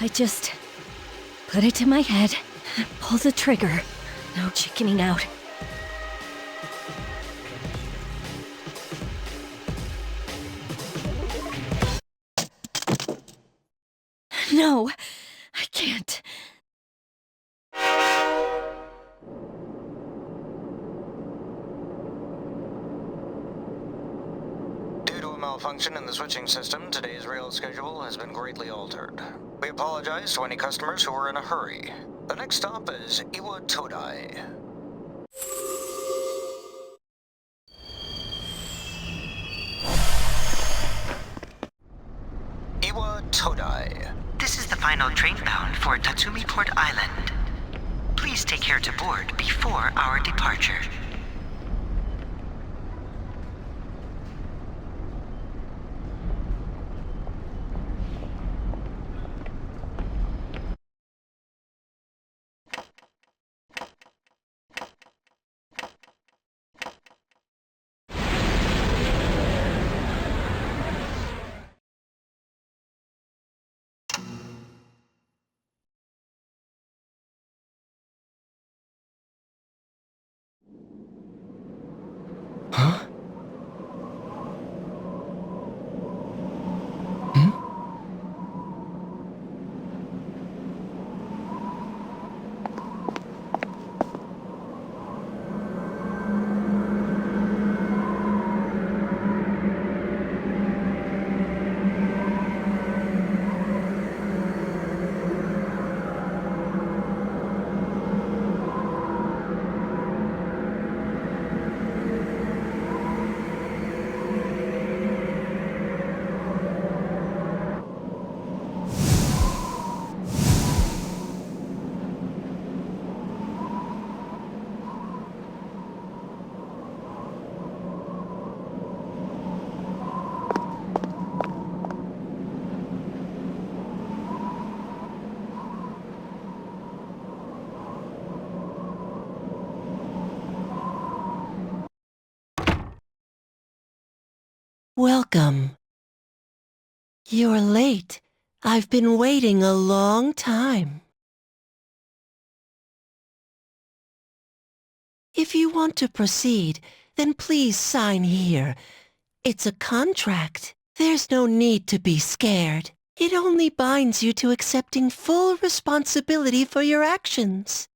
I just put it to my head, pull the trigger. No chickening out. No, I can't. Due to a malfunction in the switching system, today's rail schedule has been greatly altered. We apologize to any customers who are in a hurry. The next stop is Iwa Todai. Iwa Todai. This is the final train bound for Tatsumi Port Island. Please take care to board before our departure. Huh? Hmm? Welcome. You're late. I've been waiting a long time. If you want to proceed, then please sign here. It's a contract. There's no need to be scared. It only binds you to accepting full responsibility for your actions.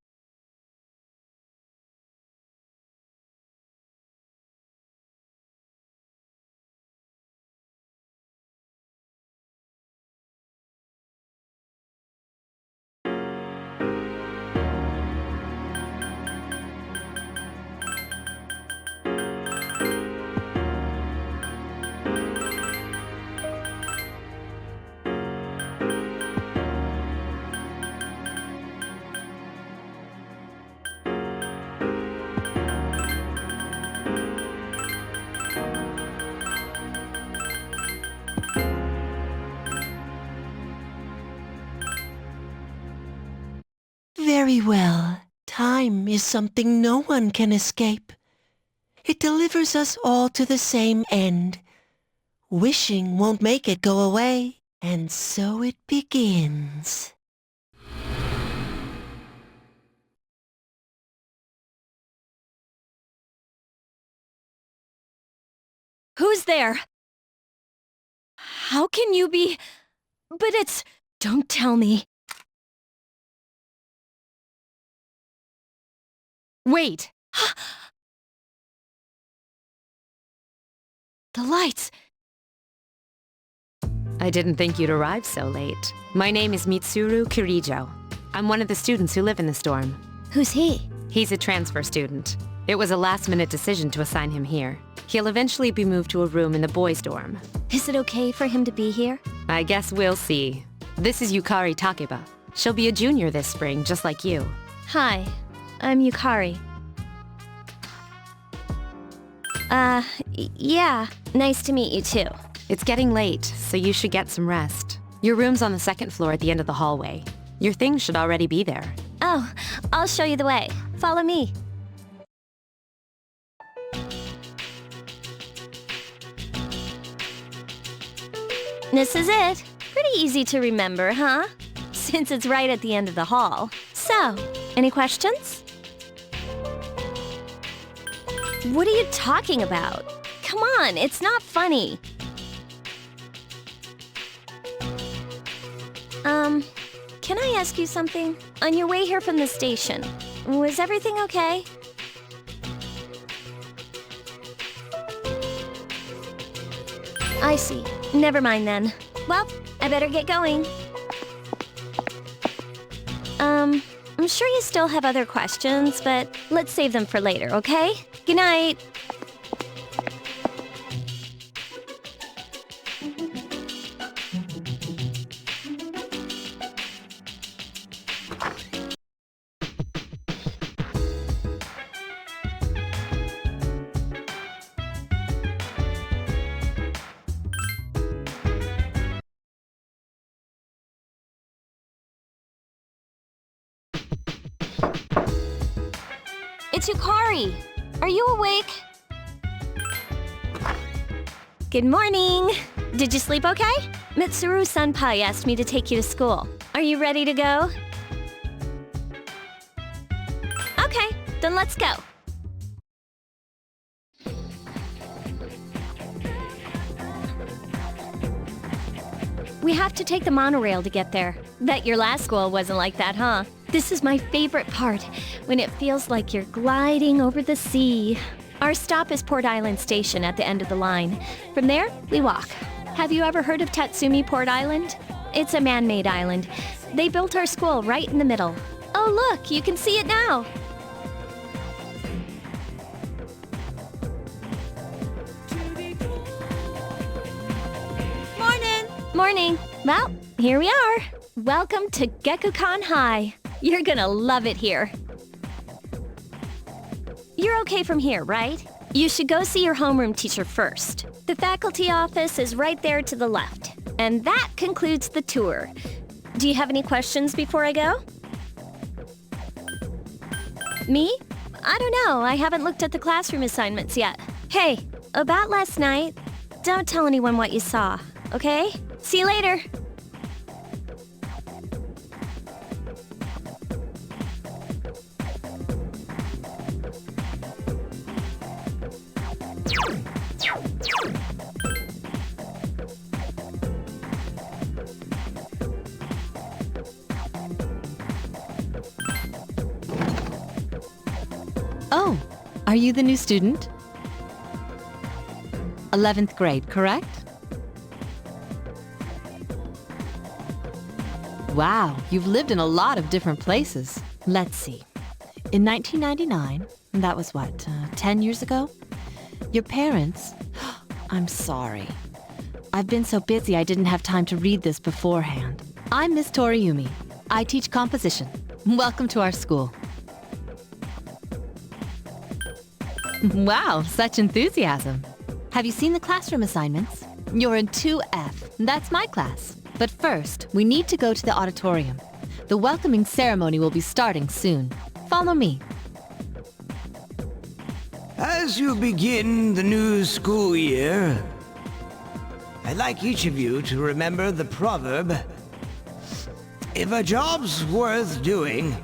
Very well. Time is something no one can escape. It delivers us all to the same end. Wishing won't make it go away, and so it begins. Who's there? How can you be... But it's... Don't tell me. Wait! The lights! I didn't think you'd arrive so late. My name is Mitsuru Kirijo. I'm one of the students who live in this dorm. Who's he? He's a transfer student. It was a last-minute decision to assign him here. He'll eventually be moved to a room in the boys' dorm. Is it okay for him to be here? I guess we'll see. This is Yukari Takeba. She'll be a junior this spring, just like you. Hi, I'm Yukari. Yeah, nice to meet you too. It's getting late, so you should get some rest. Your room's on the second floor at the end of the hallway. Your things should already be there. Oh, I'll show you the way. Follow me. This is it. Pretty easy to remember, huh? since it's right at the end of the hall. So, any questions? What are you talking about? Come on, it's not funny. Can I ask you something? On your way here from the station, was everything okay? I see. Never mind then. Well, I better get going. I'm sure you still have other questions, but let's save them for later, okay? Good night. It's Yukari. Are you awake? Good morning. Did you sleep okay? Mitsuru-senpai asked me to take you to school. Are you ready to go? Okay, then let's go. We have to take the monorail to get there. Bet your last school wasn't like that, huh? This is my favorite part, when it feels like you're gliding over the sea. Our stop is Port Island Station at the end of the line. From there, we walk. Have you ever heard of Tatsumi Port Island? It's a man-made island. They built our school right in the middle. Oh look, you can see it now. Morning. Well, here we are. Welcome to Gekukan High. You're gonna love it here. You're okay from here, right? You should go see your homeroom teacher first. The faculty office is right there to the left. And that concludes the tour. Do you have any questions before I go? Me? I don't know. I haven't looked at the classroom assignments yet. Hey, about last night, don't tell anyone what you saw, okay? See you later. Oh, are you the new student? 11th grade, correct? Wow, you've lived in a lot of different places. Let's see. In 1999, that was what, 10 years ago? Your parents... I'm sorry. I've been so busy I didn't have time to read this beforehand. I'm Miss Toriumi. I teach composition. Welcome to our school. Wow, such enthusiasm. Have you seen the classroom assignments? You're in 2F. That's my class. But first, we need to go to the auditorium. The welcoming ceremony will be starting soon. Follow me. As you begin the new school year, I'd like each of you to remember the proverb, if a job's worth doing,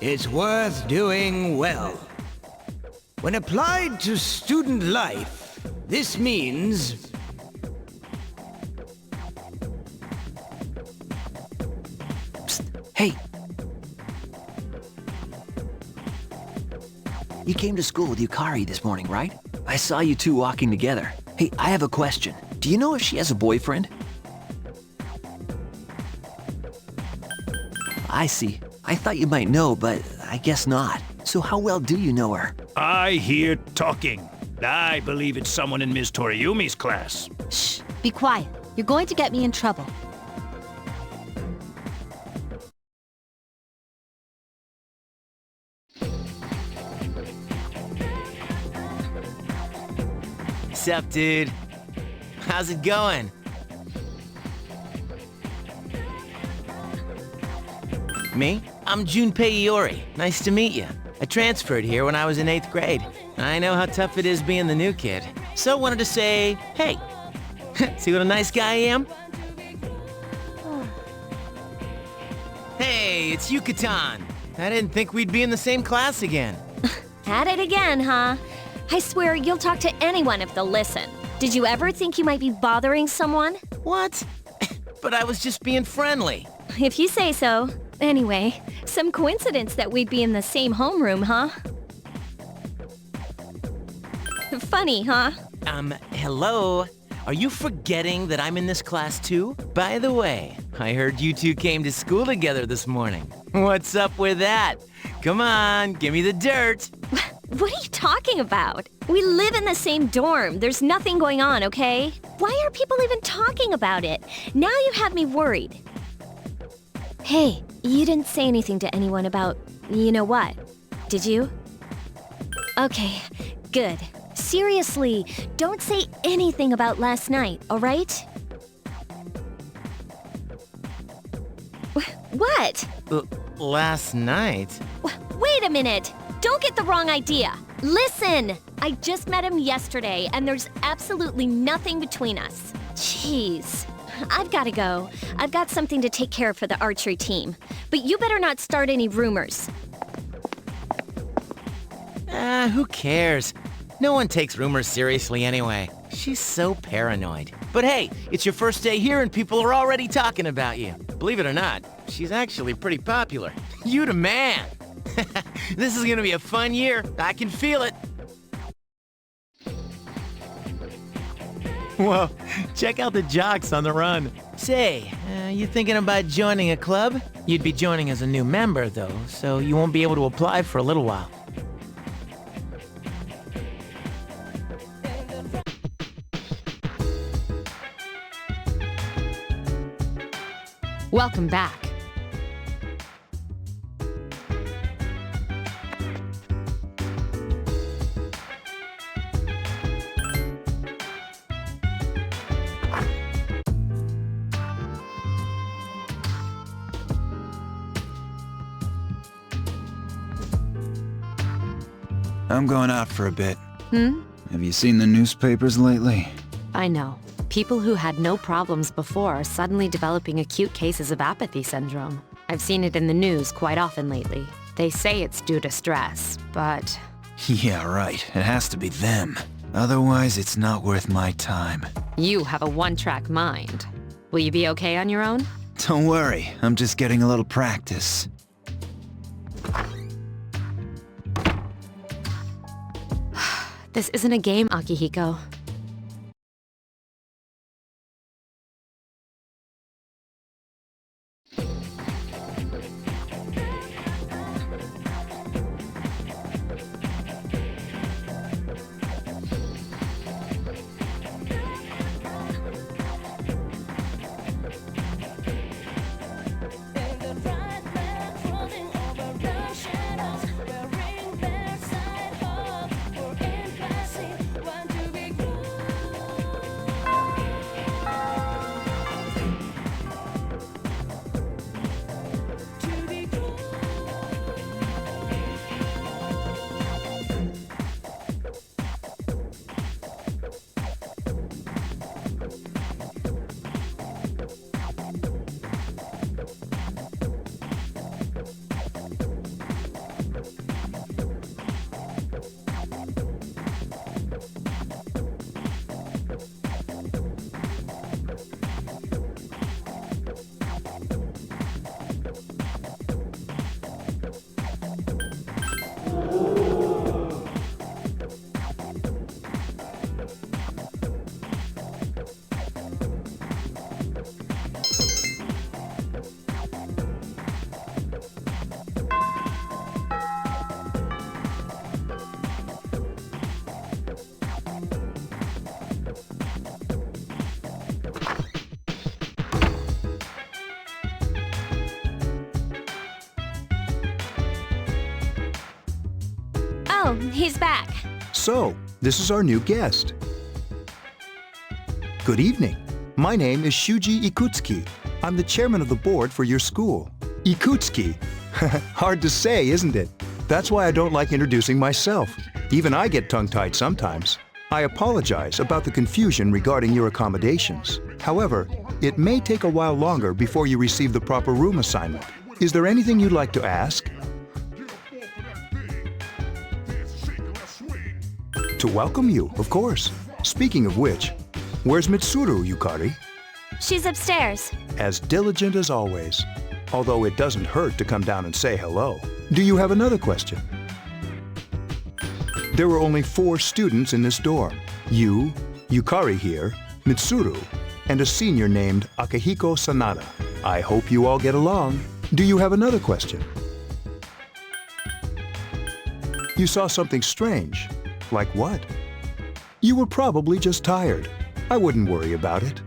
it's worth doing well. When applied to student life, this means... Hey! You came to school with Yukari this morning, right? I saw you two walking together. Hey, I have a question. Do you know if she has a boyfriend? I see. I thought you might know, but I guess not. So how well do you know her? I hear talking. I believe it's someone in Ms. Toriumi's class. Shh, be quiet. You're going to get me in trouble. Sup, dude? How's it going? Me? I'm Junpei Iori. Nice to meet you. I transferred here when I was in 8th grade. I know how tough it is being the new kid. So wanted to say, hey, see what a nice guy I am? Hey, it's Yucatan. I didn't think we'd be in the same class again. At it again, huh? I swear you'll talk to anyone if they'll listen. Did you ever think you might be bothering someone? What? But I was just being friendly. If you say so. Anyway, some coincidence that we'd be in the same homeroom, huh? Funny, huh? Hello? Are you forgetting that I'm in this class too? By the way, I heard you two came to school together this morning. What's up with that? Come on, give me the dirt. What are you talking about? We live in the same dorm. There's nothing going on, okay? Why are people even talking about it? Now you have me worried. Hey, you didn't say anything to anyone about you know what, did you? Okay, good. Seriously, don't say anything about last night, all right? What? Last night? Wait a minute! Don't get the wrong idea! Listen! I just met him yesterday, and there's absolutely nothing between us. Jeez. I've gotta go. I've got something to take care of for the archery team. But you better not start any rumors. Who cares? No one takes rumors seriously anyway. She's so paranoid. But hey, it's your first day here and people are already talking about you. Believe it or not, she's actually pretty popular. You the man! This is gonna be a fun year. I can feel it. Whoa, check out the jocks on the run. Say, you thinking about joining a club? You'd be joining as a new member, though, so you won't be able to apply for a little while. Welcome back. I'm going out for a bit. Hmm? Have you seen the newspapers lately? I know. People who had no problems before are suddenly developing acute cases of apathy syndrome. I've seen it in the news quite often lately. They say it's due to stress, but... Yeah, right. It has to be them. Otherwise, it's not worth my time. You have a one-track mind. Will you be okay on your own? Don't worry, I'm just getting a little practice. This isn't a game, Akihiko. Oh, he's back. So, this is our new guest. Good evening. My name is Shuji Ikutsuki. I'm the chairman of the board for your school. Ikutsuki. Hard to say, isn't it? That's why I don't like introducing myself. Even I get tongue-tied sometimes. I apologize about the confusion regarding your accommodations. However, it may take a while longer before you receive the proper room assignment. Is there anything you'd like to ask? To welcome you, of course. Speaking of which, where's Mitsuru, Yukari? She's upstairs. As diligent as always. Although it doesn't hurt to come down and say hello. Do you have another question? There were only 4 students in this dorm. You, Yukari here, Mitsuru, and a senior named Akihiko Sanada. I hope you all get along. Do you have another question? You saw something strange. Like what? You were probably just tired. I wouldn't worry about it.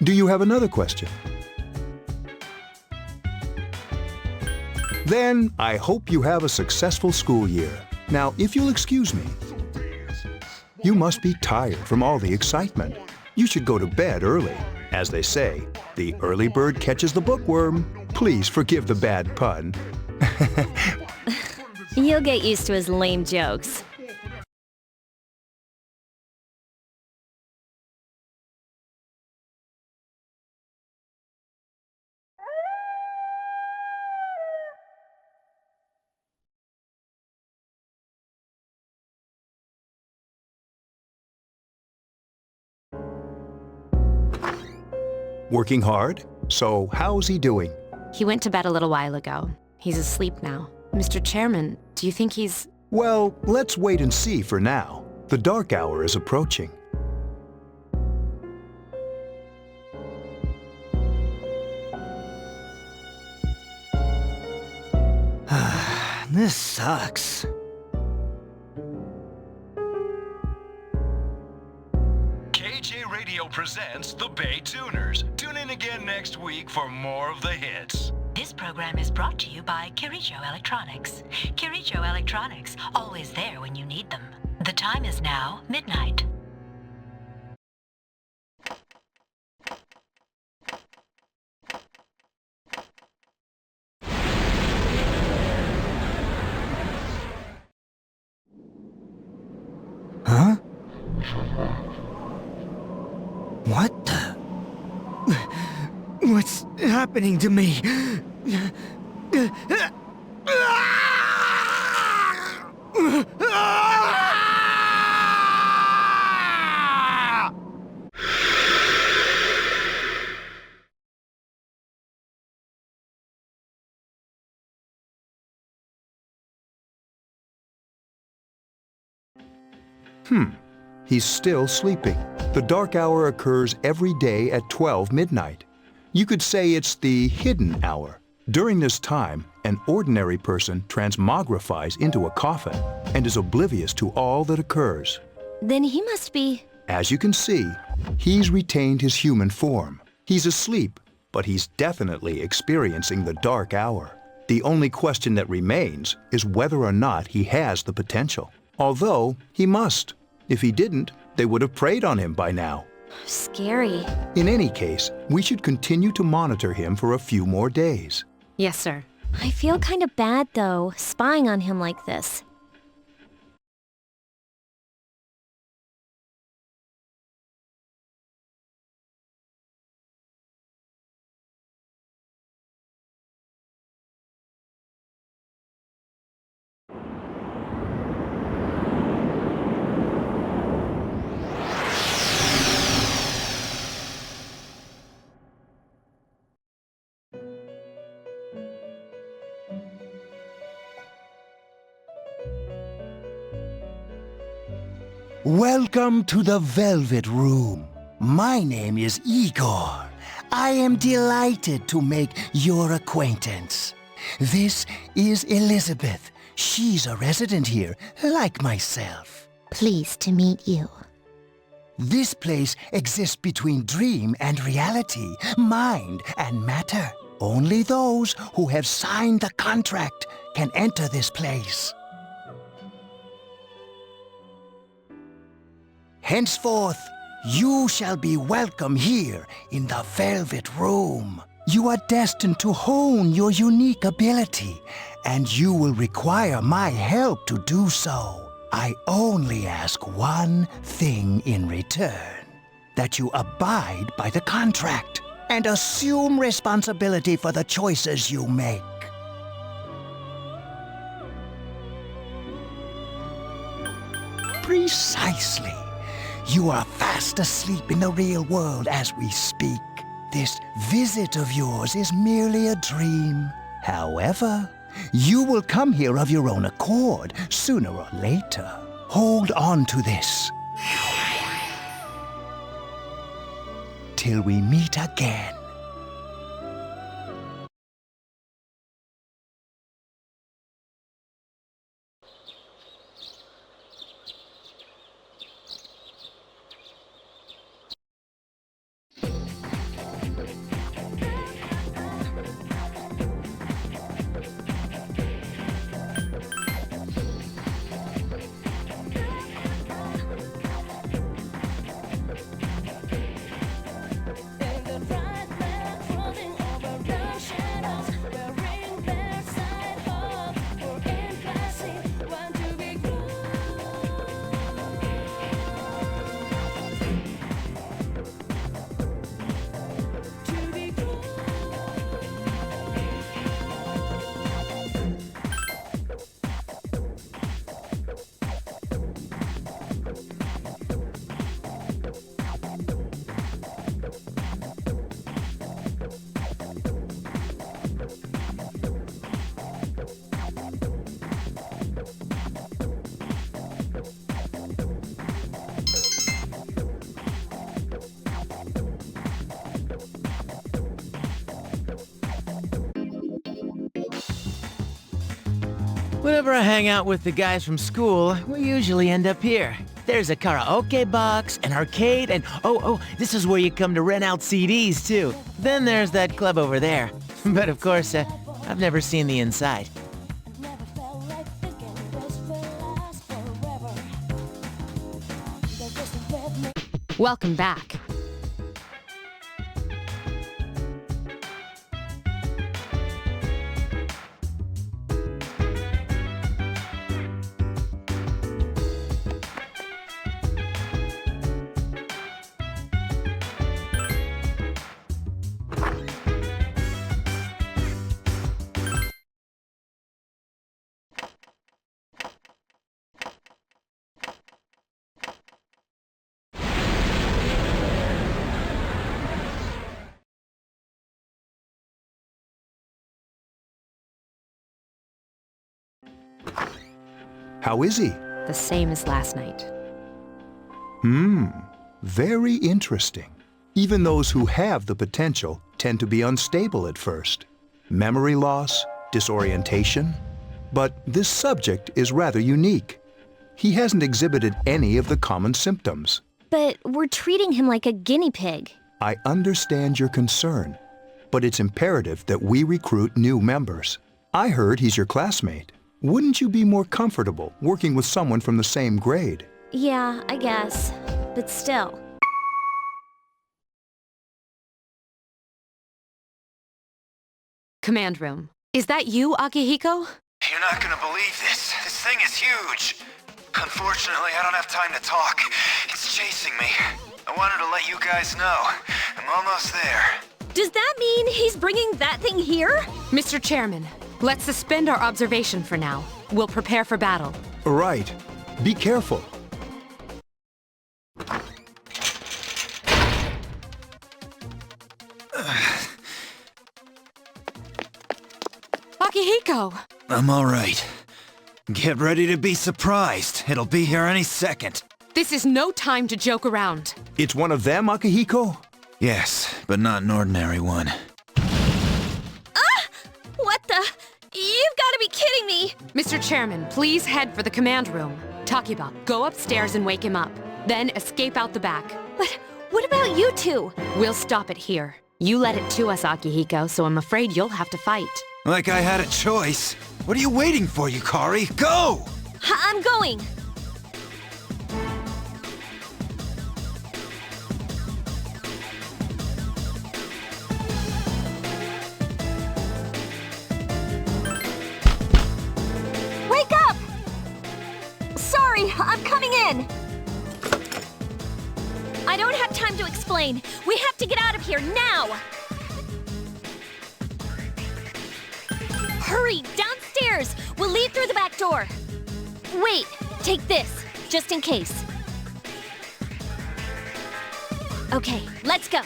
Do you have another question? Then, I hope you have a successful school year. Now, if you'll excuse me, you must be tired from all the excitement. You should go to bed early. As they say, the early bird catches the bookworm. Please forgive the bad pun. You'll get used to his lame jokes. Working hard? So, how's he doing? He went to bed a little while ago. He's asleep now. Mr. Chairman, do you think he's... Well, let's wait and see for now. The dark hour is approaching. This sucks. KJ Radio presents The Bay Tuners. Tune in again next week for more of the hits. This program is brought to you by Kirijo Electronics. Kirijo Electronics, always there when you need them. The time is now midnight. Huh? What the? What's happening to me? He's still sleeping. The dark hour occurs every day at 12 midnight. You could say it's the hidden hour. During this time, an ordinary person transmogrifies into a coffin and is oblivious to all that occurs. Then he must be... As you can see, he's retained his human form. He's asleep, but he's definitely experiencing the dark hour. The only question that remains is whether or not he has the potential. Although, he must. If he didn't, they would have preyed on him by now. Scary. In any case, we should continue to monitor him for a few more days. Yes, sir. I feel kind of bad, though, spying on him like this. Welcome to the Velvet Room. My name is Igor. I am delighted to make your acquaintance. This is Elizabeth. She's a resident here, like myself. Pleased to meet you. This place exists between dream and reality, mind and matter. Only those who have signed the contract can enter this place. Henceforth, you shall be welcome here in the Velvet Room. You are destined to hone your unique ability, and you will require my help to do so. I only ask one thing in return, that you abide by the contract. and assume responsibility for the choices you make. Precisely. You are fast asleep in the real world as we speak. This visit of yours is merely a dream. However, you will come here of your own accord, sooner or later. Hold on to this. Till we meet again. Whenever I hang out with the guys from school, we usually end up here. There's a karaoke box, an arcade, and oh, this is where you come to rent out CDs, too. Then there's that club over there. But of course, I've never seen the inside. Welcome back. How is he? The same as last night. Very interesting. Even those who have the potential tend to be unstable at first. Memory loss, disorientation. But this subject is rather unique. He hasn't exhibited any of the common symptoms. But we're treating him like a guinea pig. I understand your concern, but it's imperative that we recruit new members. I heard he's your classmate. Wouldn't you be more comfortable working with someone from the same grade? Yeah, I guess. But still. Command room. Is that you, Akihiko? You're not gonna believe this. This thing is huge. Unfortunately, I don't have time to talk. It's chasing me. I wanted to let you guys know. I'm almost there. Does that mean he's bringing that thing here? Mr. Chairman, let's suspend our observation for now. We'll prepare for battle. Right. Be careful. Akihiko! I'm all right. Get ready to be surprised. It'll be here any second. This is no time to joke around. It's one of them, Akihiko? Yes, but not an ordinary one. What the? You've got to be kidding me! Mr. Chairman, please head for the command room. Takiba, go upstairs and wake him up. Then escape out the back. But what about you two? We'll stop it here. You led it to us, Akihiko, so I'm afraid you'll have to fight. Like I had a choice. What are you waiting for, Yukari? Go! I'm going! Wake up! Sorry, I'm coming in! I don't have time to explain. We have to get out of here now! Hurry, downstairs! We'll lead through the back door. Wait, take this, just in case. Okay, let's go.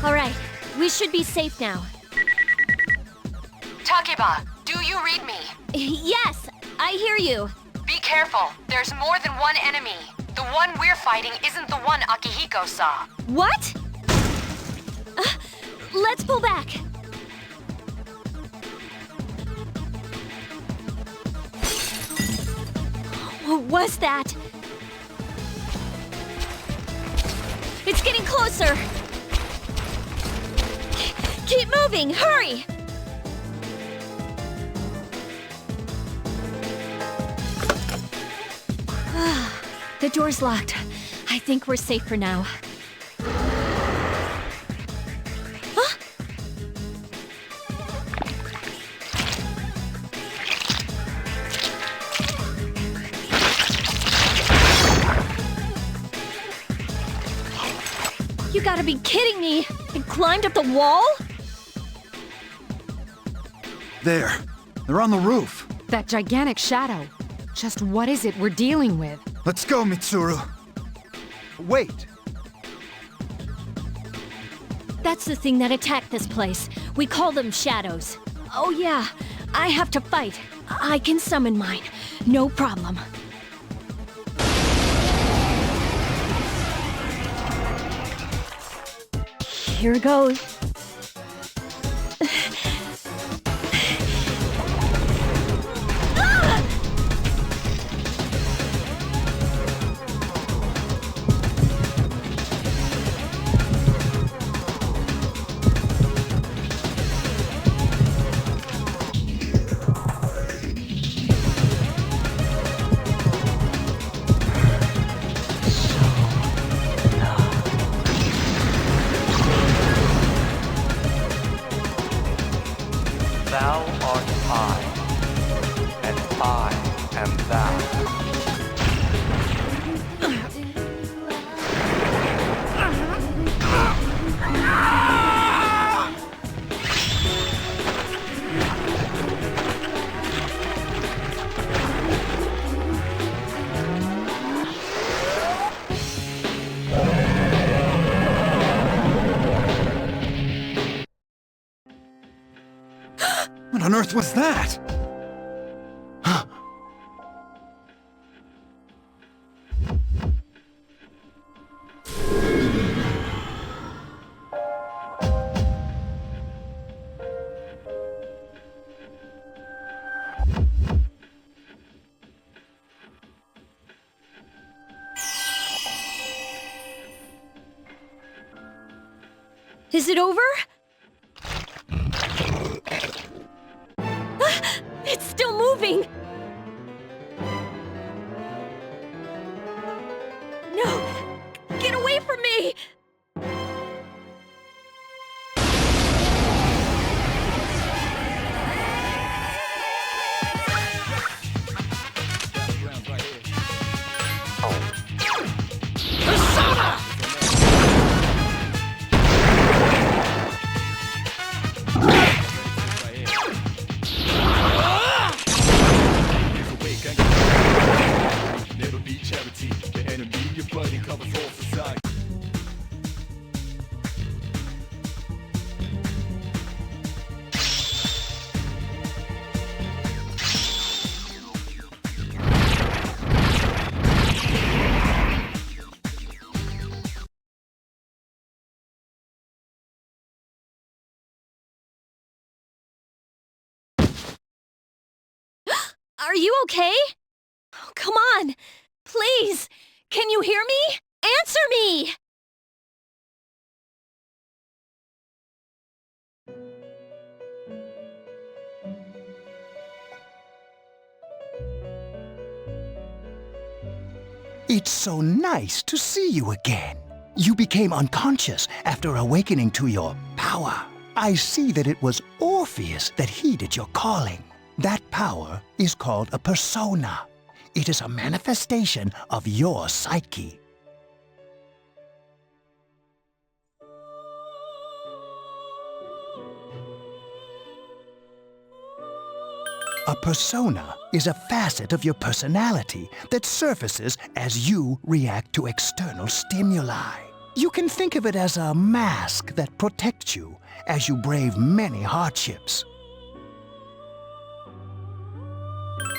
All right, we should be safe now. Takeba, do you read me? Yes, I hear you. Be careful. There's more than one enemy. The one we're fighting isn't the one Akihiko saw. What? Let's pull back. What was that? It's getting closer. Keep moving, hurry! The door's locked. I think we're safe for now. Huh? You gotta be kidding me! It climbed up the wall? There. They're on the roof. That gigantic shadow. Just what is it we're dealing with? Let's go, Mitsuru. Wait. That's the thing that attacked this place. We call them shadows. Oh yeah, I have to fight. I can summon mine. No problem. Here goes. Thou art I, and I am thou. What on earth was that? Is it over? It's still moving! No! Get away from me! Are you okay? Oh, come on! Please! Can you hear me? Answer me! It's so nice to see you again. You became unconscious after awakening to your power. I see that it was Orpheus that heeded your calling. That power is called a persona. It is a manifestation of your psyche. A persona is a facet of your personality that surfaces as you react to external stimuli. You can think of it as a mask that protects you as you brave many hardships.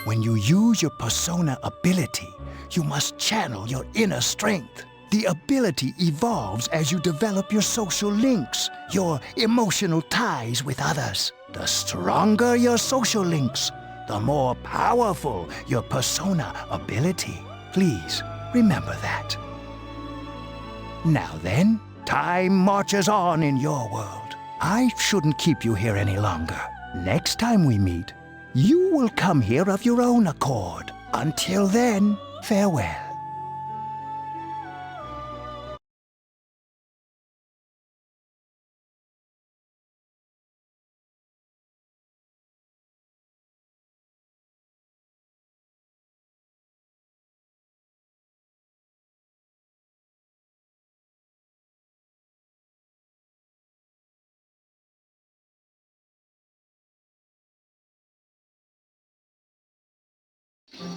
When you use your persona ability, you must channel your inner strength. The ability evolves as you develop your social links, your emotional ties with others. The stronger your social links, the more powerful your persona ability. Please remember that. Now then, time marches on in your world. I shouldn't keep you here any longer. Next time we meet, you will come here of your own accord. Until then, farewell.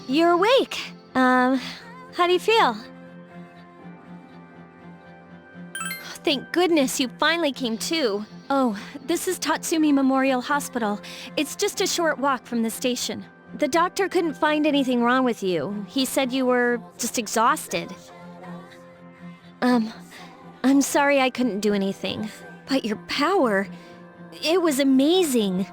You're awake. How do you feel? Thank goodness you finally came to. Oh, this is Tatsumi Memorial Hospital. It's just a short walk from the station. The doctor couldn't find anything wrong with you. He said you were just exhausted. I'm sorry I couldn't do anything. But your power, it was amazing.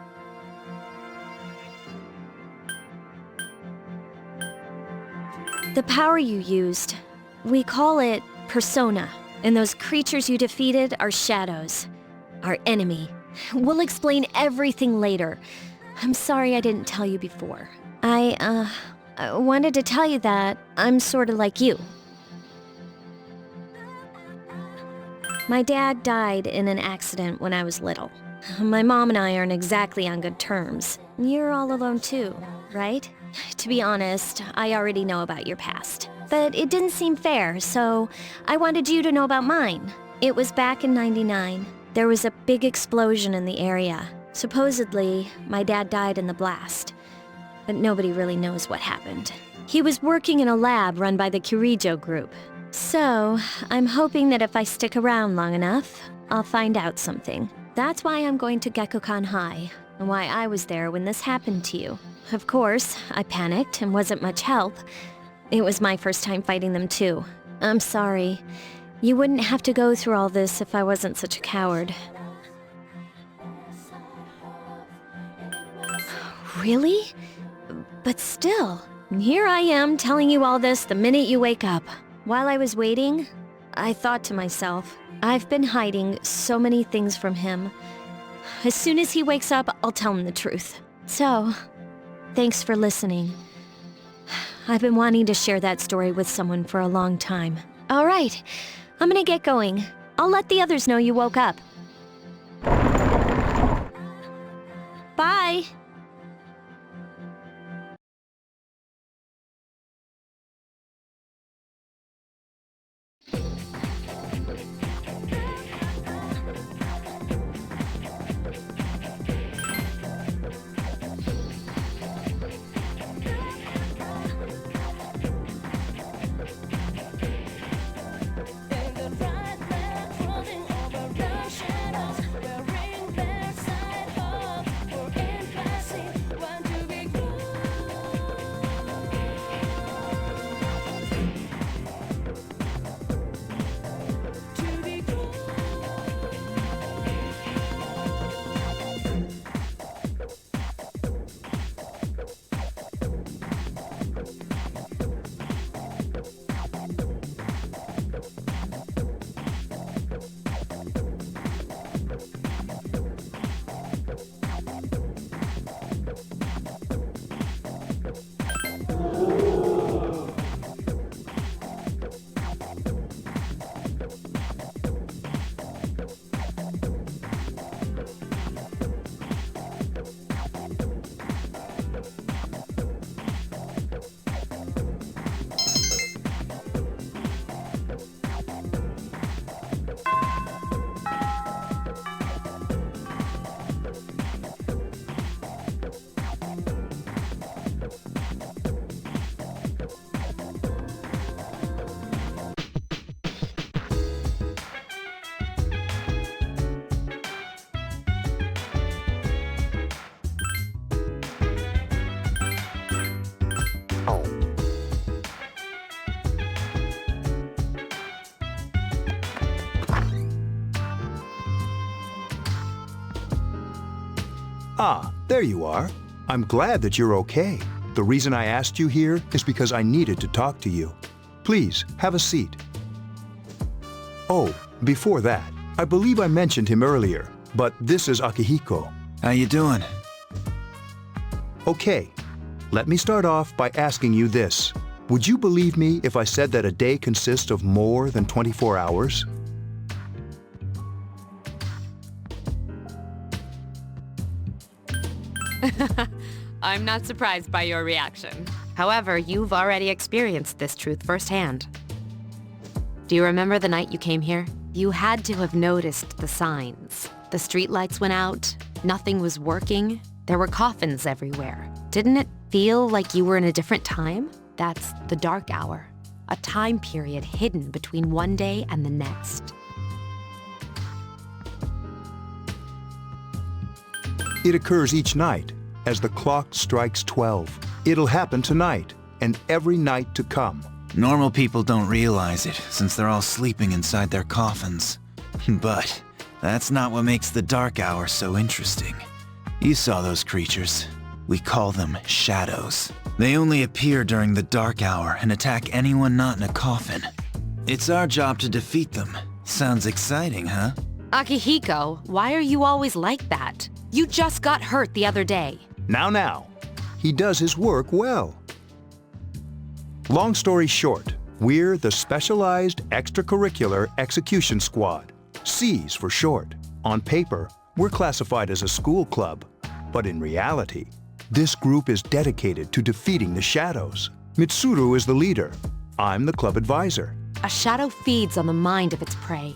The power you used, we call it persona. And those creatures you defeated are shadows. Our enemy. We'll explain everything later. I'm sorry I didn't tell you before. I wanted to tell you that I'm sorta like you. My dad died in an accident when I was little. My mom and I aren't exactly on good terms. You're all alone too, right? To be honest, I already know about your past. But it didn't seem fair, so I wanted you to know about mine. It was back in '99. There was a big explosion in the area. Supposedly, my dad died in the blast. But nobody really knows what happened. He was working in a lab run by the Kirijo group. So, I'm hoping that if I stick around long enough, I'll find out something. That's why I'm going to Gekukan High, and why I was there when this happened to you. Of course, I panicked and wasn't much help. It was my first time fighting them too. I'm sorry. You wouldn't have to go through all this if I wasn't such a coward. Really? But still, here I am telling you all this the minute you wake up. While I was waiting, I thought to myself, I've been hiding so many things from him. As soon as he wakes up, I'll tell him the truth. So, thanks for listening. I've been wanting to share that story with someone for a long time. All right, I'm gonna get going. I'll let the others know you woke up. Bye! Ah, there you are. I'm glad that you're okay. The reason I asked you here is because I needed to talk to you. Please, have a seat. Oh, before that, I believe I mentioned him earlier, but this is Akihiko. How you doing? Okay, let me start off by asking you this. Would you believe me if I said that a day consists of more than 24 hours? I'm not surprised by your reaction. However, you've already experienced this truth firsthand. Do you remember the night you came here? You had to have noticed the signs. The streetlights went out, nothing was working, there were coffins everywhere. Didn't it feel like you were in a different time? That's the dark hour, a time period hidden between one day and the next. It occurs each night, as the clock strikes 12. It'll happen tonight, and every night to come. Normal people don't realize it, since they're all sleeping inside their coffins. But that's not what makes the dark hour so interesting. You saw those creatures. We call them shadows. They only appear during the dark hour and attack anyone not in a coffin. It's our job to defeat them. Sounds exciting, huh? Akihiko, why are you always like that? You just got hurt the other day. Now. He does his work well. Long story short, we're the Specialized Extracurricular Execution Squad, SEAS for short. On paper, we're classified as a school club, but in reality, this group is dedicated to defeating the shadows. Mitsuru is the leader. I'm the club advisor. A shadow feeds on the mind of its prey.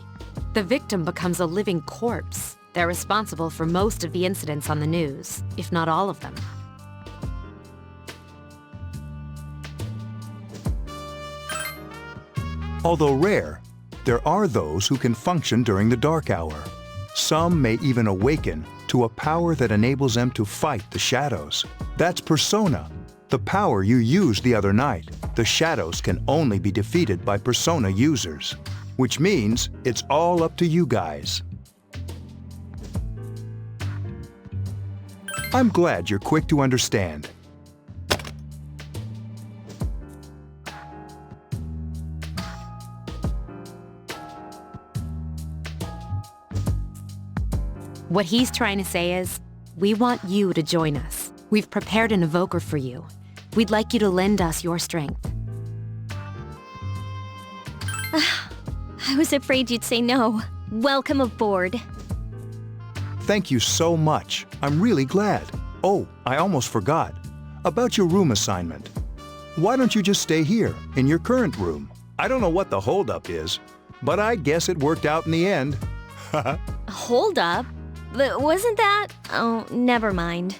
The victim becomes a living corpse. They're responsible for most of the incidents on the news, if not all of them. Although rare, there are those who can function during the dark hour. Some may even awaken to a power that enables them to fight the shadows. That's Persona, the power you used the other night. The shadows can only be defeated by Persona users, which means it's all up to you guys. I'm glad you're quick to understand. What he's trying to say is, we want you to join us. We've prepared an evoker for you. We'd like you to lend us your strength. I was afraid you'd say no. Welcome aboard. Thank you so much. I'm really glad. Oh, I almost forgot. About your room assignment. Why don't you just stay here, in your current room? I don't know what the holdup is, but I guess it worked out in the end. Hold up? Wasn't that? Oh, never mind.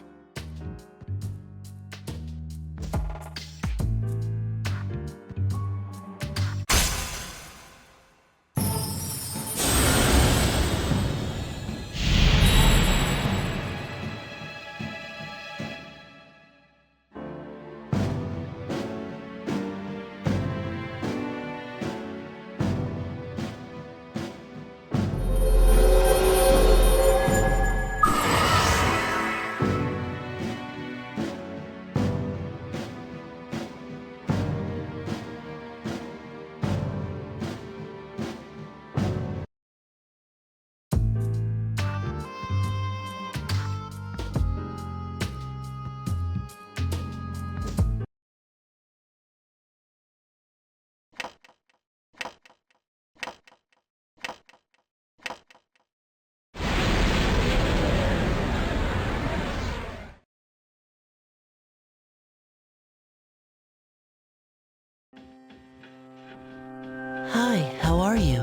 Hi, how are you?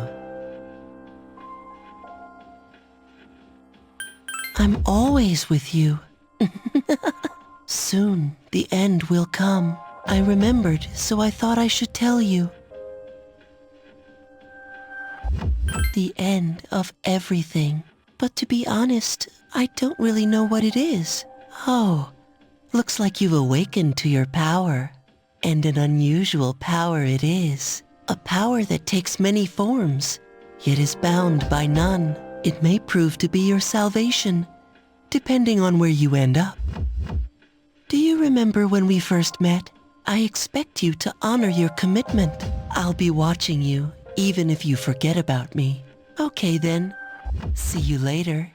I'm always with you. Soon, the end will come. I remembered, so I thought I should tell you. The end of everything. But to be honest, I don't really know what it is. Oh, looks like you've awakened to your power. And an unusual power it is. A power that takes many forms, yet is bound by none. It may prove to be your salvation. depending on where you end up. Do you remember when we first met? I expect you to honor your commitment. I'll be watching you, even if you forget about me. Okay then. See you later.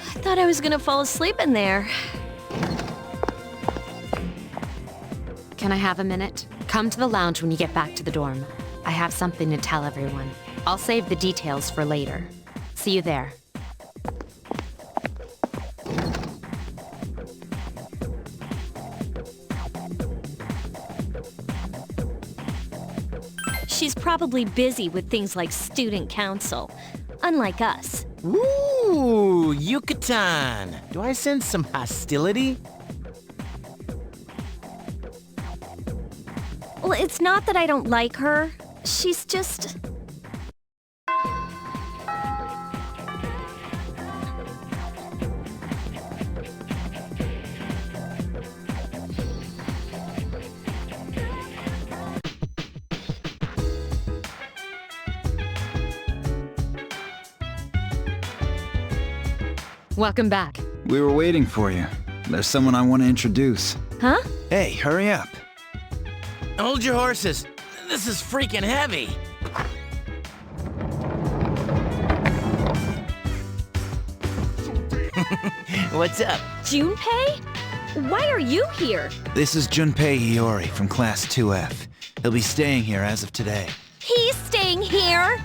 I thought I was gonna fall asleep in there. Can I have a minute? Come to the lounge when you get back to the dorm. I have something to tell everyone. I'll save the details for later. See you there. She's probably busy with things like student council, unlike us. Ooh, Yucatan! Do I sense some hostility? Well, it's not that I don't like her. She's just... Welcome back. We were waiting for you. There's someone I want to introduce. Huh? Hey, hurry up. Hold your horses. This is freaking heavy. What's up? Junpei? Why are you here? This is Junpei Iori from Class 2F. He'll be staying here as of today. He's staying here?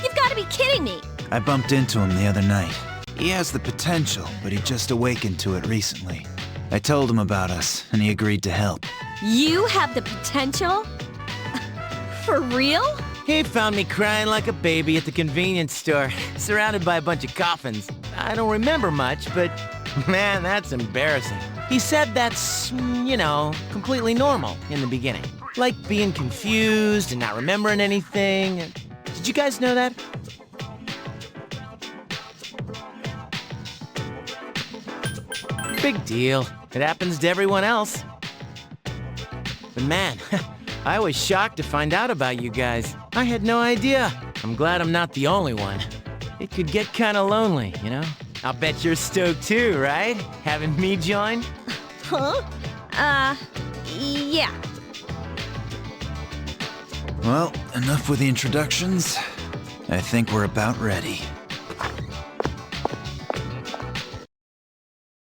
You've got to be kidding me. I bumped into him the other night. He has the potential, but he just awakened to it recently. I told him about us, and he agreed to help. You have the potential? For real? He found me crying like a baby at the convenience store, surrounded by a bunch of coffins. I don't remember much, but man, that's embarrassing. He said that's, completely normal in the beginning. Like being confused and not remembering anything. Did you guys know that? Big deal. It happens to everyone else. But man, I was shocked to find out about you guys. I had no idea. I'm glad I'm not the only one. It could get kinda lonely, you know? I'll bet you're stoked too, right? Having me join? Huh? Yeah. Well, enough with the introductions. I think we're about ready.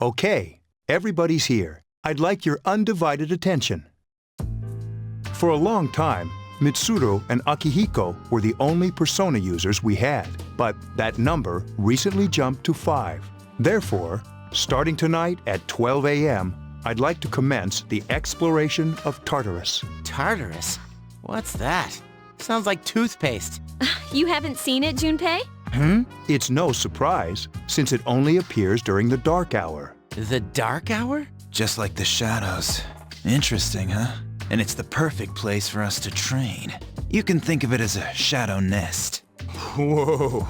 Okay, everybody's here. I'd like your undivided attention. For a long time, Mitsuru and Akihiko were the only persona users we had, but that number recently jumped to 5. Therefore, starting tonight at 12 a.m., I'd like to commence the exploration of Tartarus. Tartarus? What's that? Sounds like toothpaste. You haven't seen it, Junpei? It's no surprise, since it only appears during the dark hour. The dark hour? Just like the shadows. Interesting, huh? And it's the perfect place for us to train. You can think of it as a shadow nest. Whoa.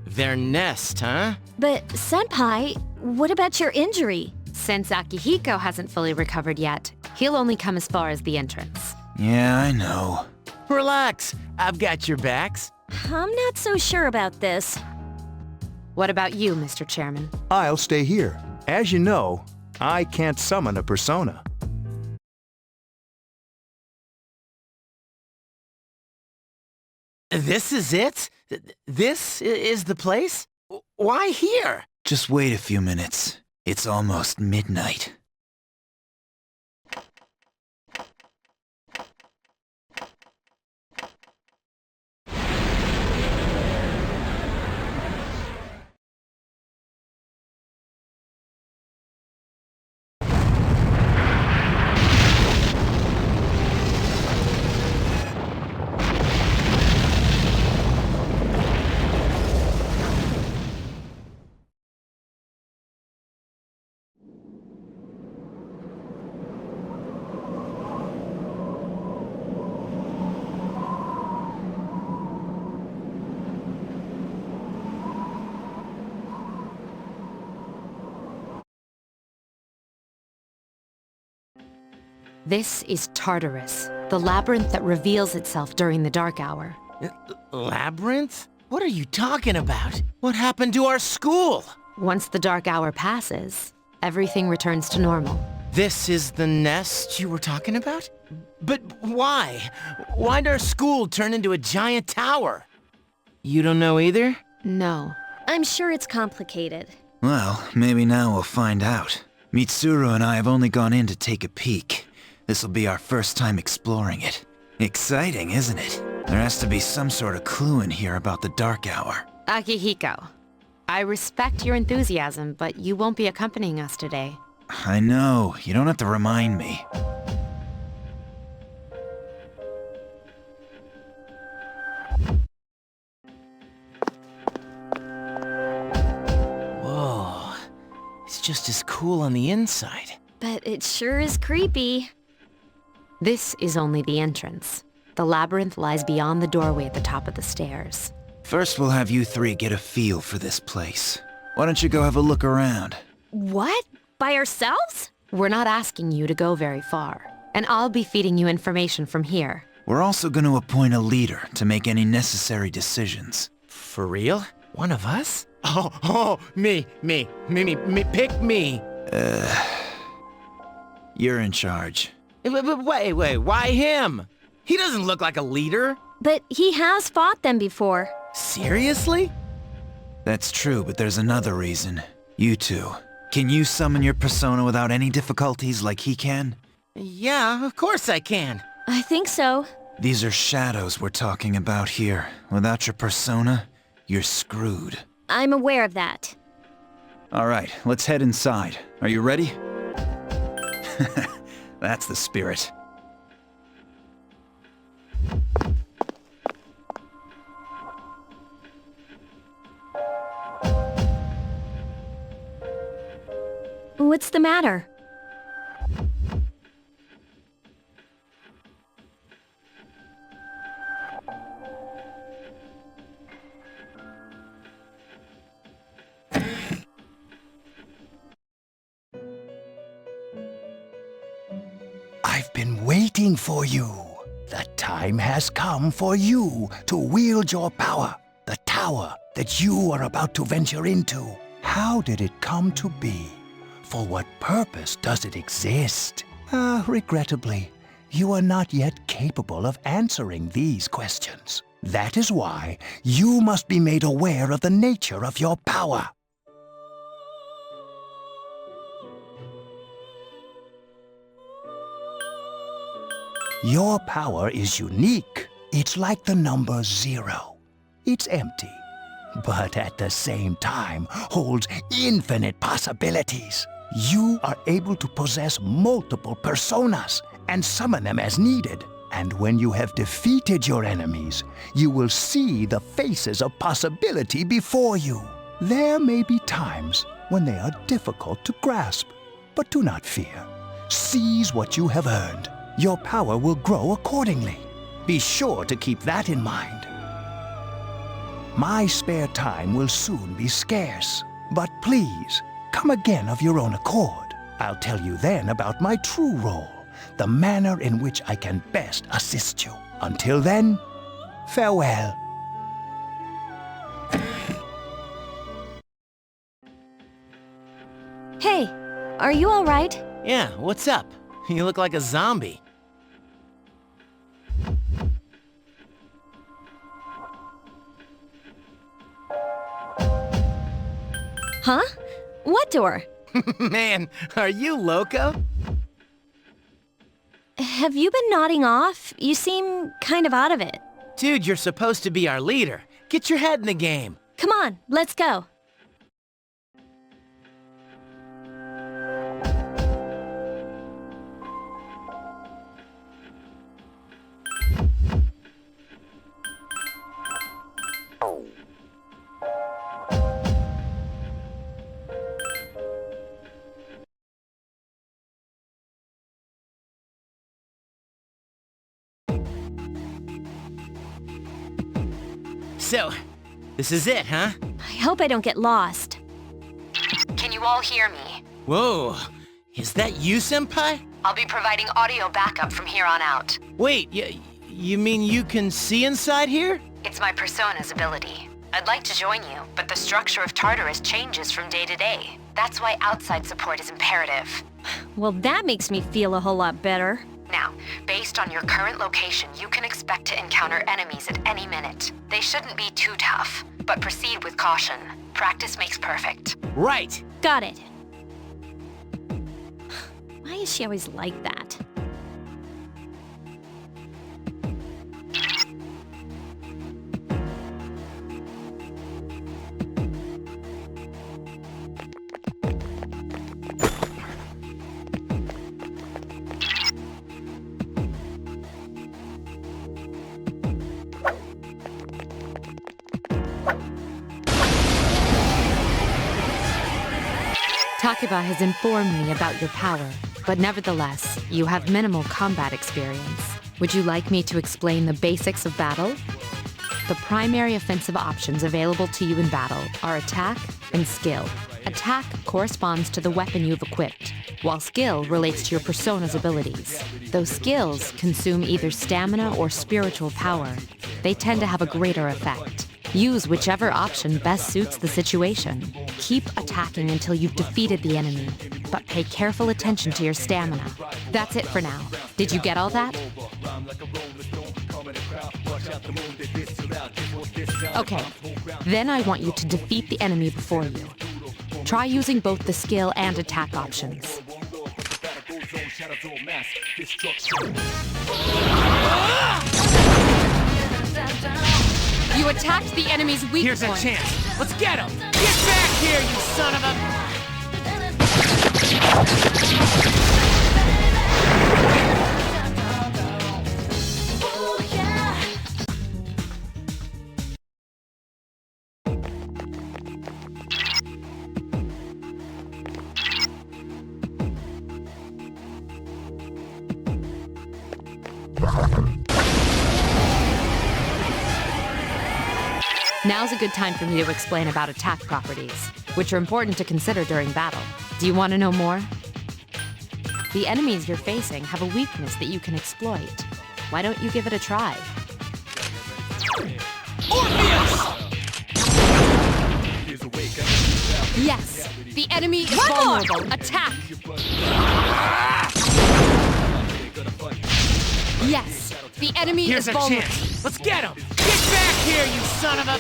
Their nest, huh? But, Senpai, what about your injury? Since Akihiko hasn't fully recovered yet, he'll only come as far as the entrance. Yeah, I know. Relax. I've got your backs. I'm not so sure about this. What about you, Mr. Chairman? I'll stay here. As you know, I can't summon a persona. This is it? This is the place? Why here? Just wait a few minutes. It's almost midnight. This is Tartarus, the labyrinth that reveals itself during the dark hour. Labyrinth? What are you talking about? What happened to our school? Once the dark hour passes, everything returns to normal. This is the nest you were talking about? But why? Why'd our school turn into a giant tower? You don't know either? No. I'm sure it's complicated. Well, maybe now we'll find out. Mitsuru and I have only gone in to take a peek. This'll be our first time exploring it. Exciting, isn't it? There has to be some sort of clue in here about the dark hour. Akihiko, I respect your enthusiasm, but you won't be accompanying us today. I know, you don't have to remind me. Whoa, it's just as cool on the inside. But it sure is creepy. This is only the entrance. The labyrinth lies beyond the doorway at the top of the stairs. First we'll have you three get a feel for this place. Why don't you go have a look around? What? By ourselves? We're not asking you to go very far, and I'll be feeding you information from here. We're also going to appoint a leader to make any necessary decisions. For real? One of us? Oh, me, pick me. You're in charge. Wait, why him? He doesn't look like a leader. But he has fought them before. Seriously? That's true, but there's another reason. You two. Can you summon your persona without any difficulties like he can? Yeah, of course I can. I think so. These are shadows we're talking about here. Without your persona, you're screwed. I'm aware of that. Alright, let's head inside. Are you ready? That's the spirit. What's the matter? I've been waiting for you. The time has come for you to wield your power. The tower that you are about to venture into. How did it come to be? For what purpose does it exist? Regrettably, you are not yet capable of answering these questions. That is why you must be made aware of the nature of your power. Your power is unique. It's like the number 0. It's empty, but at the same time holds infinite possibilities. You are able to possess multiple personas and summon them as needed. And when you have defeated your enemies, you will see the faces of possibility before you. There may be times when they are difficult to grasp, but do not fear. Seize what you have earned. Your power will grow accordingly. Be sure to keep that in mind. My spare time will soon be scarce, but please, come again of your own accord. I'll tell you then about my true role, the manner in which I can best assist you. Until then, farewell. Hey, are you all right? Yeah, what's up? You look like a zombie. Huh? What door? Man, are you loco? Have you been nodding off? You seem kind of out of it. Dude, you're supposed to be our leader. Get your head in the game. Come on, let's go. So, this is it, huh? I hope I don't get lost. Can you all hear me? Whoa, is that you, Senpai? I'll be providing audio backup from here on out. Wait, you mean you can see inside here? It's my persona's ability. I'd like to join you, but the structure of Tartarus changes from day to day. That's why outside support is imperative. Well, that makes me feel a whole lot better. Now, based on your current location, you can expect to encounter enemies at any minute. They shouldn't be too tough, but proceed with caution. Practice makes perfect. Right. Got it. Why is she always like that? Takeba has informed me about your power, but nevertheless, you have minimal combat experience. Would you like me to explain the basics of battle? The primary offensive options available to you in battle are attack and skill. Attack corresponds to the weapon you've equipped, while skill relates to your persona's abilities. Those skills consume either stamina or spiritual power. They tend to have a greater effect. Use whichever option best suits the situation. Keep attacking until you've defeated the enemy, but pay careful attention to your stamina. That's it for now. Did you get all that? Okay, then I want you to defeat the enemy before you. Try using both the skill and attack options. You attacked the enemy's weak Here's point. a chance. Let's get him! Get back here, you son of a... Now's a good time for me to explain about attack properties, which are important to consider during battle. Do you want to know more? The enemies you're facing have a weakness that you can exploit. Why don't you give it a try? Yes, the enemy is vulnerable. Attack! Yes, the enemy Here's is a vulnerable. chance. Let's get him! Get back here, you son of a...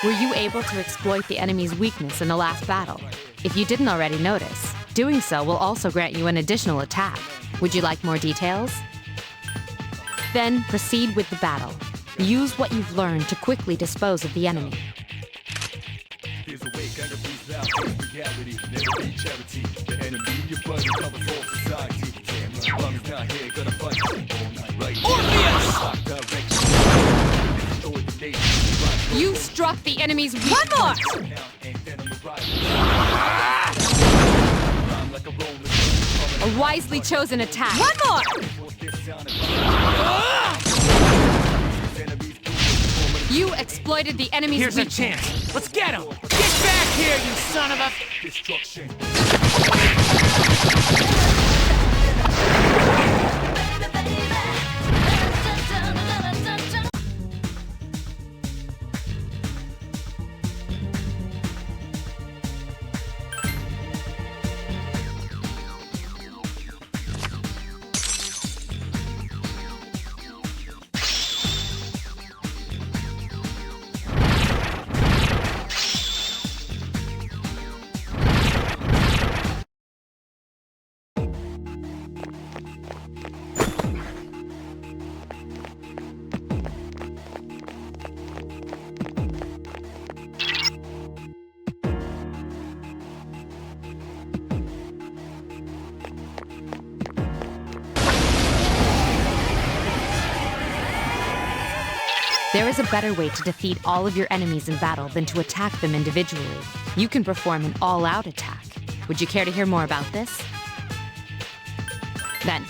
Were you able to exploit the enemy's weakness in the last battle? If you didn't already notice, doing so will also grant you an additional attack. Would you like more details? Then proceed with the battle. Use what you've learned to quickly dispose of the enemy. You struck the enemy's weak point. A wisely chosen attack. One more! You exploited the enemy's Here's a weak point. chance. Let's get him! Get back here, you son of a... There is a better way to defeat all of your enemies in battle than to attack them individually. You can perform an all-out attack. Would you care to hear more about this? Then,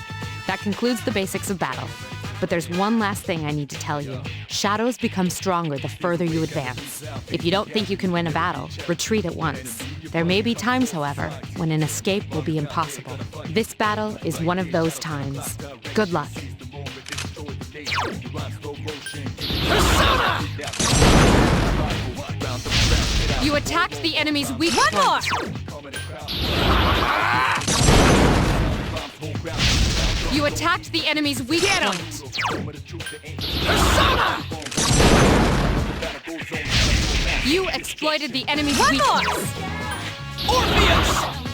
that concludes the basics of battle. But there's one last thing I need to tell you. Shadows become stronger the further you advance. If you don't think you can win a battle, retreat at once. There may be times, however, when an escape will be impossible. This battle is one of those times. Good luck. Persona! You attacked the enemy's weak point. One more! You attacked the enemy's weak point. Persona! You exploited the enemy's One weak more! points. Orpheus!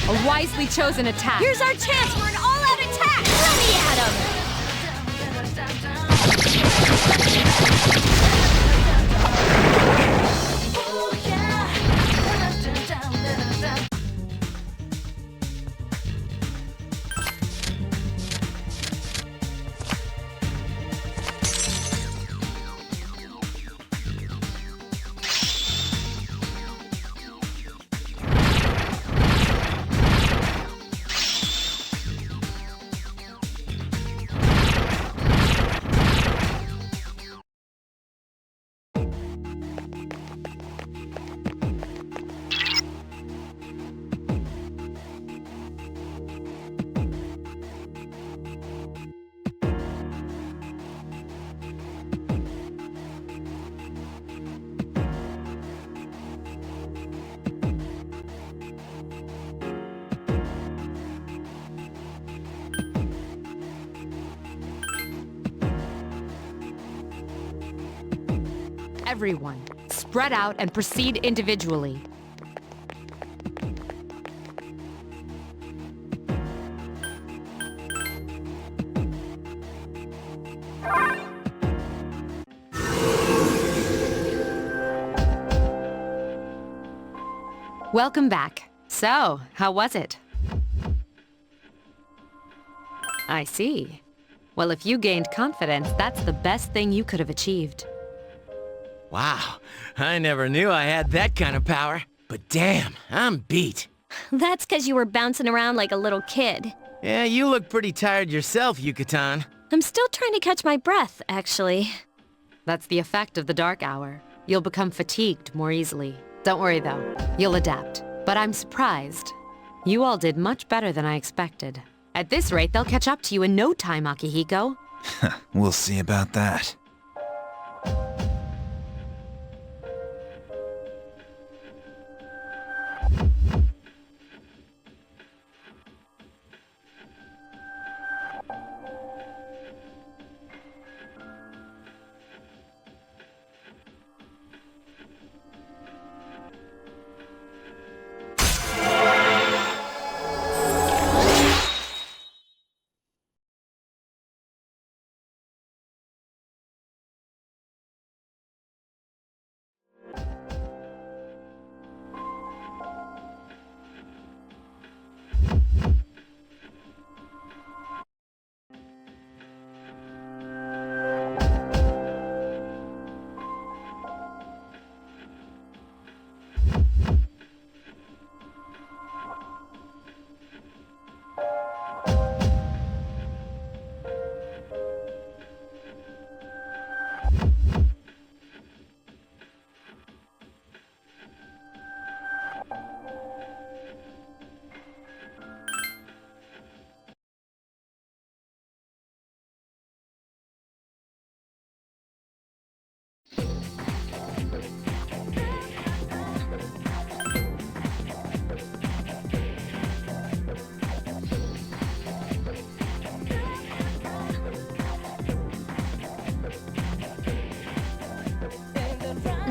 A wisely chosen attack. Here's our chance for an all-out attack! Let me at him! Everyone, spread out and proceed individually. Welcome back. So, how was it? I see. Well, if you gained confidence, that's the best thing you could have achieved. Wow, I never knew I had that kind of power. But damn, I'm beat. That's because you were bouncing around like a little kid. Yeah, you look pretty tired yourself, Yucatan. I'm still trying to catch my breath, actually. That's the effect of the dark hour. You'll become fatigued more easily. Don't worry, though. You'll adapt. But I'm surprised. You all did much better than I expected. At this rate, they'll catch up to you in no time, Akihiko. We'll see about that.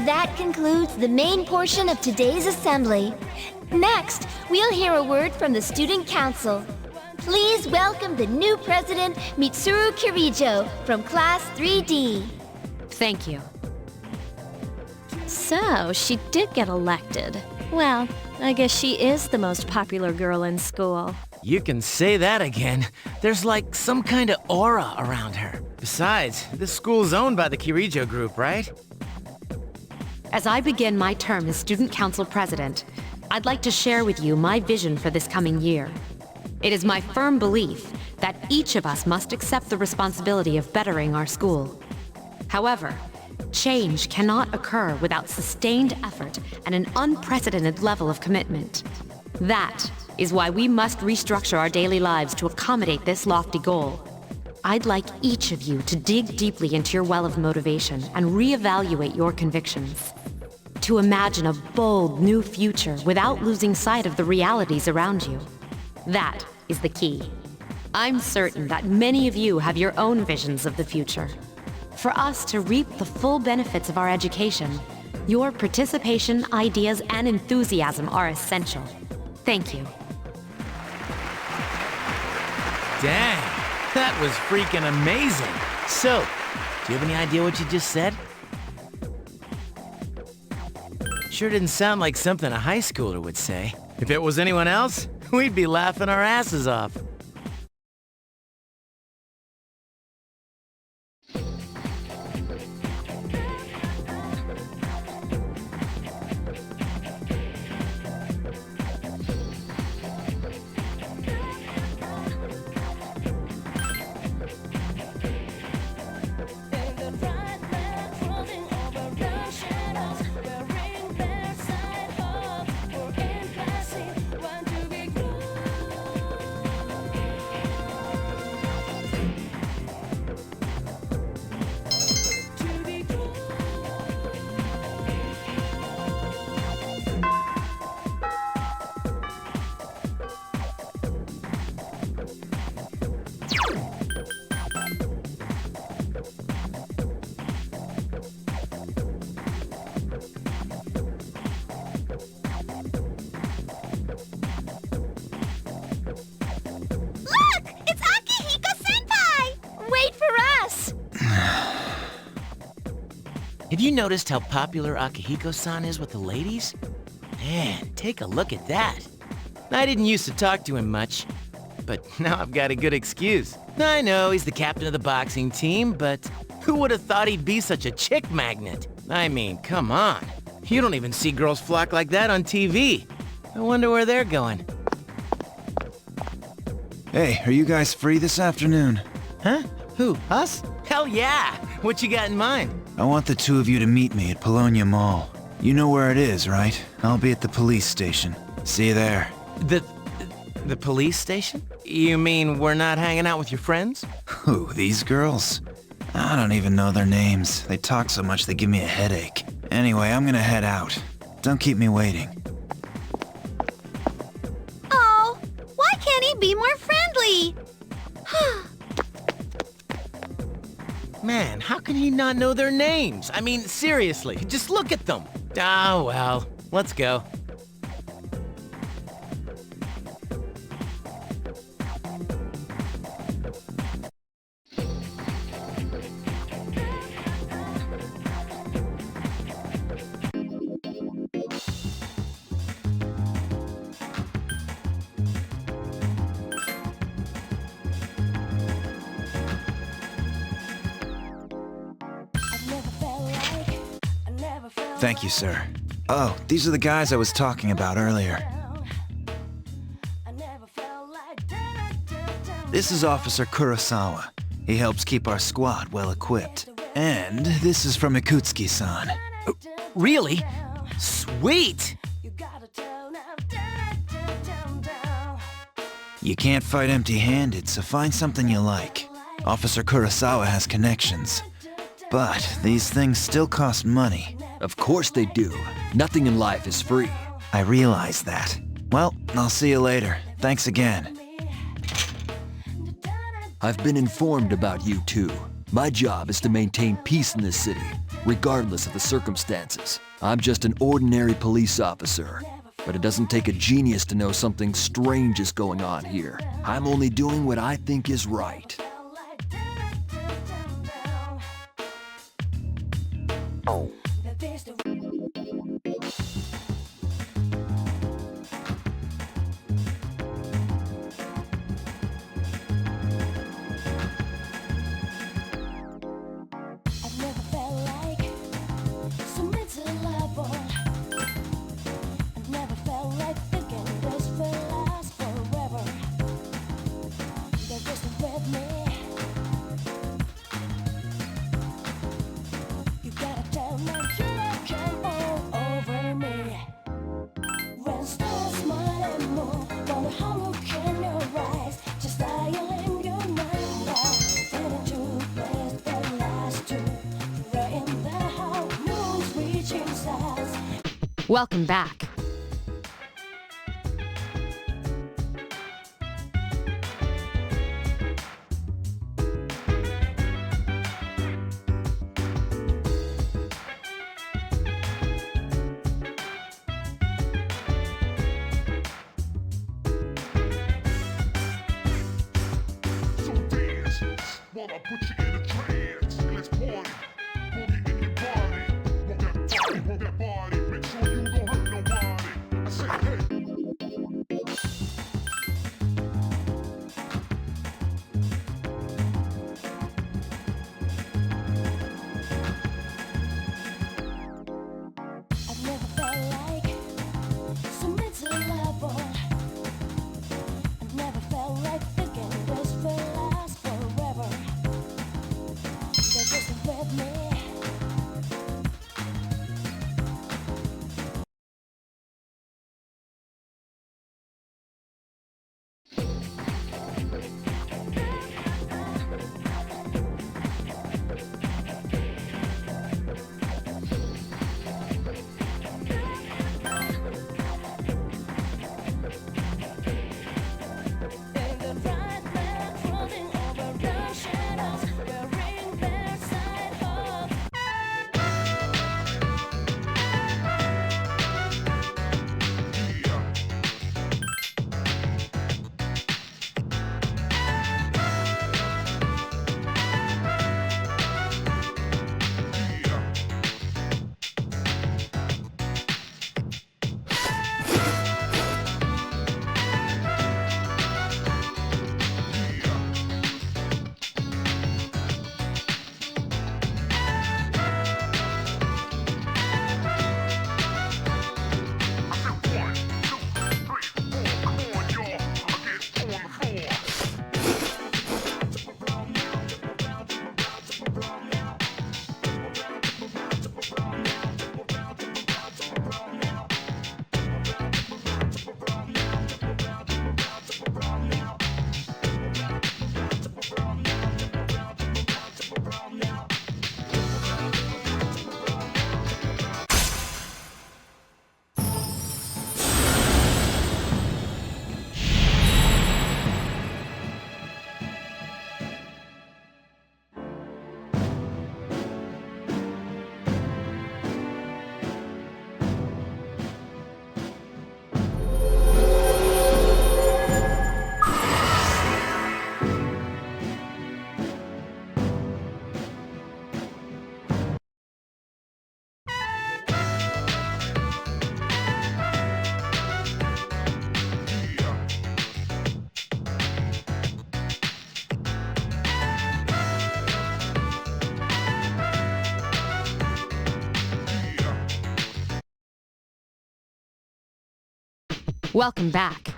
That concludes the main portion of today's assembly. Next, we'll hear a word from the Student Council. Please welcome the new president, Mitsuru Kirijo, from Class 3D. Thank you. So, she did get elected. Well, I guess she is the most popular girl in school. You can say that again. There's like some kind of aura around her. Besides, this school's owned by the Kirijo group, right? As I begin my term as Student Council President, I'd like to share with you my vision for this coming year. It is my firm belief that each of us must accept the responsibility of bettering our school. However, change cannot occur without sustained effort and an unprecedented level of commitment. That is why we must restructure our daily lives to accommodate this lofty goal. I'd like each of you to dig deeply into your well of motivation and reevaluate your convictions. To imagine a bold, new future without losing sight of the realities around you. That is the key. I'm certain that many of you have your own visions of the future. For us to reap the full benefits of our education, your participation, ideas, and enthusiasm are essential. Thank you. Dang, that was freaking amazing. So, do you have any idea what you just said? Sure didn't sound like something a high schooler would say. If it was anyone else, we'd be laughing our asses off. Have you noticed how popular Akihiko-san is with the ladies? Man, take a look at that. I didn't used to talk to him much, but now I've got a good excuse. I know he's the captain of the boxing team, but who would have thought he'd be such a chick magnet? I mean, come on. You don't even see girls flock like that on TV. I wonder where they're going. Hey, are you guys free this afternoon? Huh? Who, us? Hell yeah! What you got in mind? I want the two of you to meet me at Polonia Mall. You know where it is, right? I'll be at the police station. See you there. The police station? You mean we're not hanging out with your friends? Who, these girls? I don't even know their names. They talk so much they give me a headache. Anyway, I'm gonna head out. Don't keep me waiting. Oh, why can't he be more friendly? Man, how can he not know their names? I mean, seriously, just look at them. Ah, well, let's go. Thank you, sir. Oh, these are the guys I was talking about earlier. This is Officer Kurosawa. He helps keep our squad well equipped. And this is from Ikutsuki-san. Really? Sweet! You can't fight empty-handed, so find something you like. Officer Kurosawa has connections. But these things still cost money. Of course they do. Nothing in life is free. I realize that. Well, I'll see you later. Thanks again. I've been informed about you two. My job is to maintain peace in this city, regardless of the circumstances. I'm just an ordinary police officer. But it doesn't take a genius to know something strange is going on here. I'm only doing what I think is right. Welcome back. While I put you in a trance, and let's party. Boogie in your body. Work that body, make sure you don't hurt nobody. I say, hey. I've never felt like so mentally level. I've never felt like thinking this will last forever. They're just with me. Welcome back.